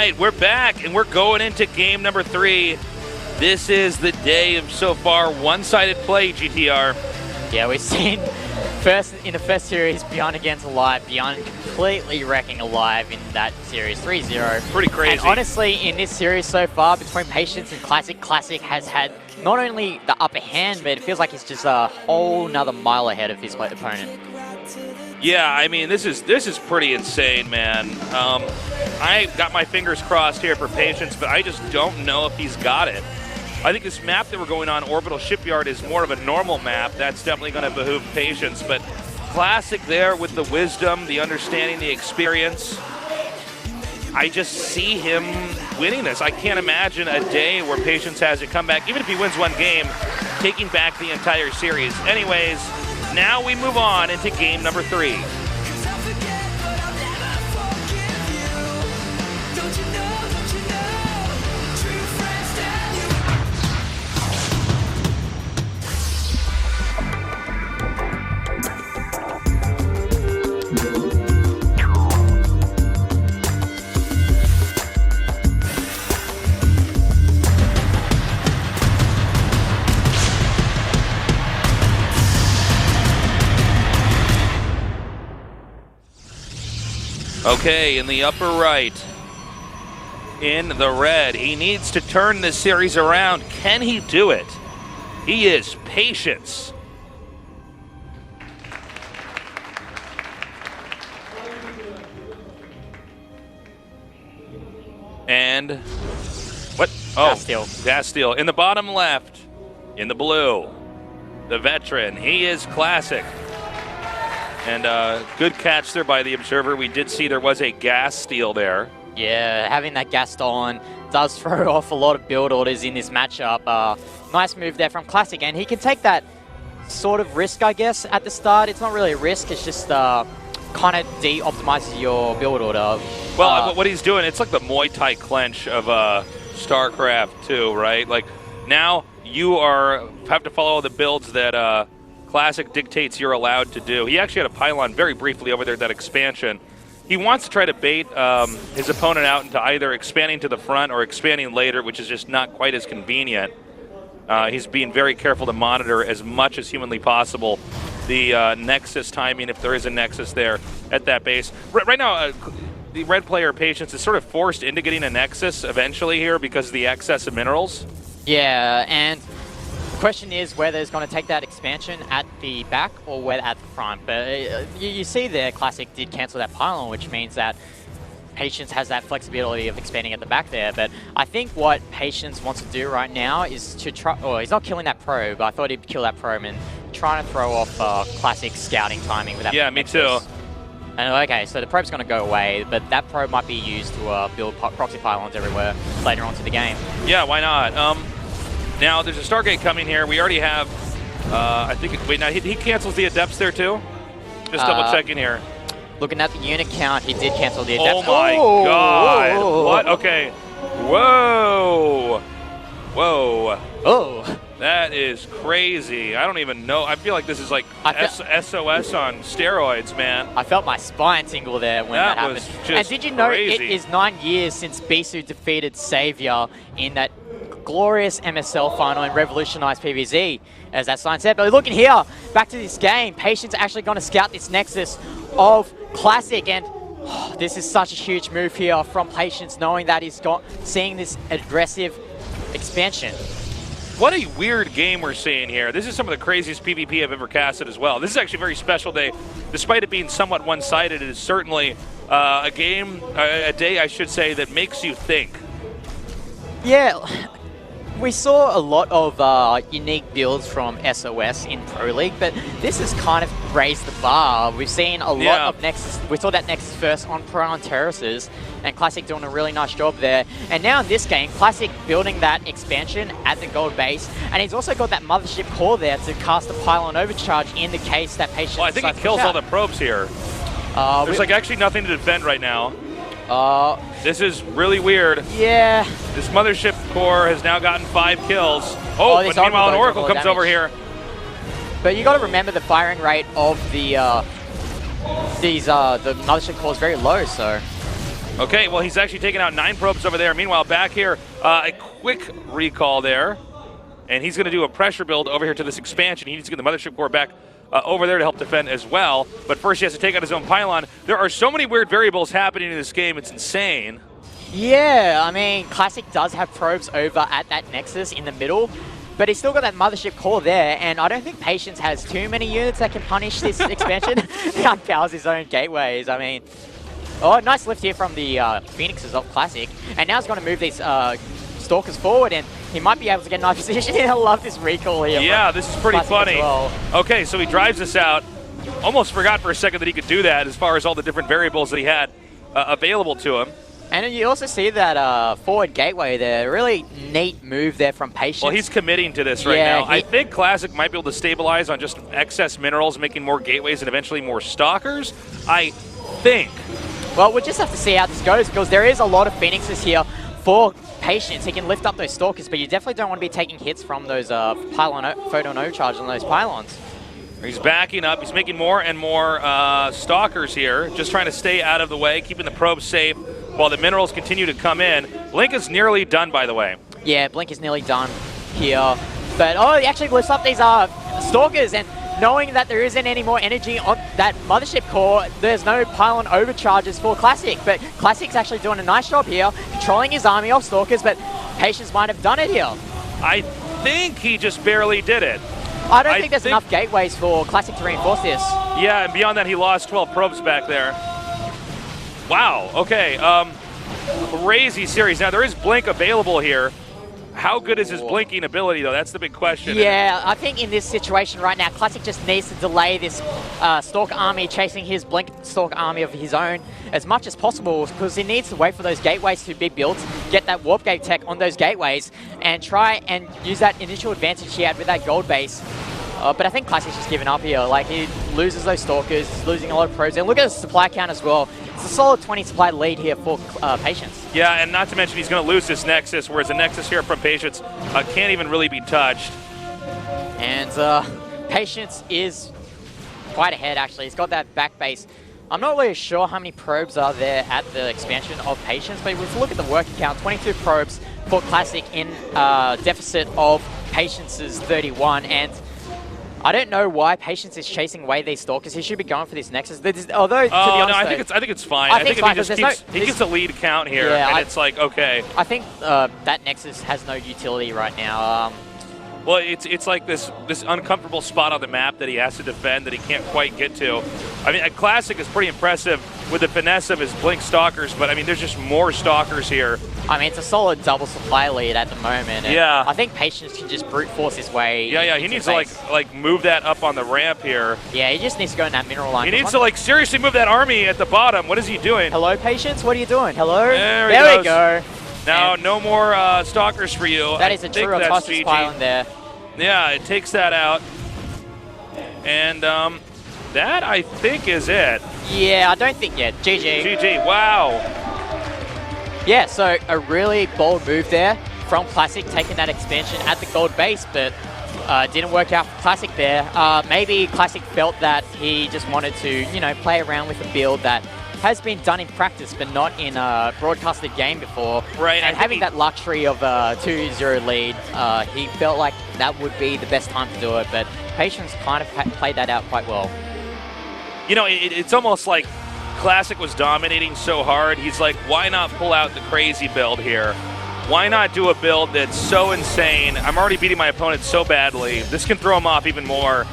right, we're back, and we're going into game number 3. This is the day of, so far, one-sided play, GTR. Yeah, we've seen in the first series, Beyond against Alive, Beyond completely wrecking Alive in that series, 3-0. Pretty crazy. And honestly, in this series so far, between Patience and Classic, Classic has had not only the upper hand, but it feels like he's just a whole nother mile ahead of his opponent. Yeah, I mean, this is pretty insane, man. I got my fingers crossed here for Patience, but I just don't know if he's got it. I think this map that we're going on, Orbital Shipyard, is more of a normal map. That's definitely going to behoove Patience, but Classic there with the wisdom, the understanding, the experience. I just see him winning this. I can't imagine a day where Patience has a comeback, even if he wins one game, taking back the entire series. Anyways, now we move on into game number 3. Okay, in the upper right, in the red, he needs to turn this series around. Can he do it? He is Patience. And what? Oh, Dasteel. In the bottom left, in the blue, the veteran. He is Classic. And good catch there by the observer. We did see there was a gas steal there. Yeah, having that gas stolen does throw off a lot of build orders in this matchup. Nice move there from Classic, and he can take that sort of risk, I guess, at the start. It's not really a risk, it's just kind of de-optimizes your build order. Well, what he's doing, it's like the Muay Thai clench of Starcraft 2, right? Like, now you have to follow the builds that Classic dictates you're allowed to do. He actually had a pylon very briefly over there, that expansion. He wants to try to bait his opponent out into either expanding to the front or expanding later, which is just not quite as convenient. He's being very careful to monitor as much as humanly possible the Nexus timing, if there is a Nexus there at that base. Right now, the red player Patience is sort of forced into getting a Nexus eventually here because of the excess of minerals. Yeah, and the question is whether it's going to take that expansion at the back or whether at the front. But you see there, Classic did cancel that pylon, which means that Patience has that flexibility of expanding at the back there. But I think what Patience wants to do right now is to try, oh, he's not killing that probe. I thought he'd kill that probe and trying to throw off Classic scouting timing with that. Yeah, me too. And okay, so the probe's going to go away, but that probe might be used to build proxy pylons everywhere later on to the game. Yeah, why not? Now, there's a Stargate coming here. We already have, I think, wait, now he cancels the Adepts there too? Just double checking here. Looking at the unit count, he did cancel the Adepts. Oh my God. What? Okay. Whoa. Whoa. Oh. That is crazy. I don't even know. I feel like this is like SOS on steroids, man. I felt my spine tingle there when that happened. Was just and did you know crazy. It is 9 years since Bisu defeated Savior in that glorious MSL final and revolutionized PvZ, as that sign said. But looking here, back to this game, Patience actually going to scout this Nexus of Classic, and this is such a huge move here from Patience, knowing that he's seeing this aggressive expansion. What a weird game we're seeing here. This is some of the craziest PvP I've ever casted as well. This is actually a very special day. Despite it being somewhat one-sided, it is certainly a day, I should say, that makes you think. Yeah. We saw a lot of unique builds from SOS in Pro League, but this has kind of raised the bar. We've seen a lot of Nexus. We saw that Nexus first on Pro on Terraces, and Classic doing a really nice job there. And now in this game, Classic building that expansion at the gold base, and he's also got that Mothership core there to cast a pylon overcharge in the case that Patience. Well, I think he kills all the probes here. There's like actually nothing to defend right now. This is really weird. Yeah. This Mothership core has now gotten 5 kills. Oh, but meanwhile an Oracle comes over here. But you got to remember the firing rate of the Mothership core is very low, so. Okay, well, he's actually taken out 9 probes over there. Meanwhile, back here, a quick recall there. And he's going to do a pressure build over here to this expansion. He needs to get the mothership core back over there to help defend as well. But first he has to take out his own pylon. There are so many weird variables happening in this game. It's insane. Yeah, I mean, Classic does have probes over at that Nexus in the middle. But he's still got that mothership core there, and I don't think Patience has too many units that can punish this expansion. He unpowers his own gateways. I mean, oh, nice lift here from the Phoenixes of Classic. And now he's going to move these Stalkers forward, and he might be able to get a nice position. I love this recall here. Yeah, this is pretty funny. Well. Okay, so he drives this out. Almost forgot for a second that he could do that as far as all the different variables that he had available to him. And you also see that forward gateway there. Really neat move there from Patience. Well, he's committing to this right now. I think Classic might be able to stabilize on just excess minerals, making more gateways and eventually more Stalkers. I think. Well, we'll just have to see how this goes, because there is a lot of Phoenixes here for Patience. He can lift up those Stalkers, but you definitely don't want to be taking hits from those photon overcharge on those pylons. He's backing up. He's making more and more Stalkers here, just trying to stay out of the way, keeping the probes safe while the minerals continue to come in. Blink is nearly done, by the way. Yeah, Blink is nearly done here. But, oh, he actually lifts up these Stalkers, and knowing that there isn't any more energy on that mothership core, there's no pylon overcharges for Classic. But Classic's actually doing a nice job here, controlling his army of Stalkers, but Patience might have done it here. I think he just barely did it. I don't think there's enough gateways for Classic to reinforce this. Yeah, and beyond that, he lost 12 probes back there. Wow, okay. Crazy series. Now, there is Blink available here. How good is his blinking ability, though? That's the big question. Yeah, I think in this situation right now, Classic just needs to delay this Stalk army chasing his Blink Stalk army of his own as much as possible, because he needs to wait for those gateways to be built, get that Warp Gate tech on those gateways, and try and use that initial advantage he had with that gold base. But I think Classic's just giving up here. Like, he loses those Stalkers, he's losing a lot of probes. And look at the supply count as well. It's a solid 20 supply lead here for Patience. Yeah, and not to mention he's going to lose this Nexus, whereas the Nexus here from Patience can't even really be touched. And Patience is quite ahead, actually. He's got that back base. I'm not really sure how many probes are there at the expansion of Patience, but if we look at the working count, 22 probes for Classic in deficit of Patience's 31. And I don't know why Patience is chasing away these Stalkers. He should be going for this Nexus. Although, to be honest, no, I think it's fine. I think if he just gets a lead count here, and it's like, okay. I think that Nexus has no utility right now. Well, it's like this uncomfortable spot on the map that he has to defend that he can't quite get to. I mean, a Classic is pretty impressive with the finesse of his Blink Stalkers, but I mean, there's just more Stalkers here. I mean, it's a solid double supply lead at the moment. Yeah. I think Patience can just brute force his way. Yeah, he needs to like move that up on the ramp here. Yeah, he just needs to go in that mineral line. He needs to like seriously move that army at the bottom. What is he doing? Hello, Patience. What are you doing? Hello. There we go. Now, no more Stalkers for you. That is a true Autossus pylon there. Yeah, it takes that out. And that, I think, is it. Yeah, I don't think yet. GG. GG, wow. Yeah, so a really bold move there from Classic, taking that expansion at the gold base, but didn't work out for Classic there. Maybe Classic felt that he just wanted to, you know, play around with a build that has been done in practice, but not in a broadcasted game before. Right. And having that luxury of a 2-0 lead, he felt like that would be the best time to do it, but Patience kind of played that out quite well. You know, it's almost like Classic was dominating so hard, he's like, why not pull out the crazy build here? Why not do a build that's so insane? I'm already beating my opponent so badly. This can throw him off even more.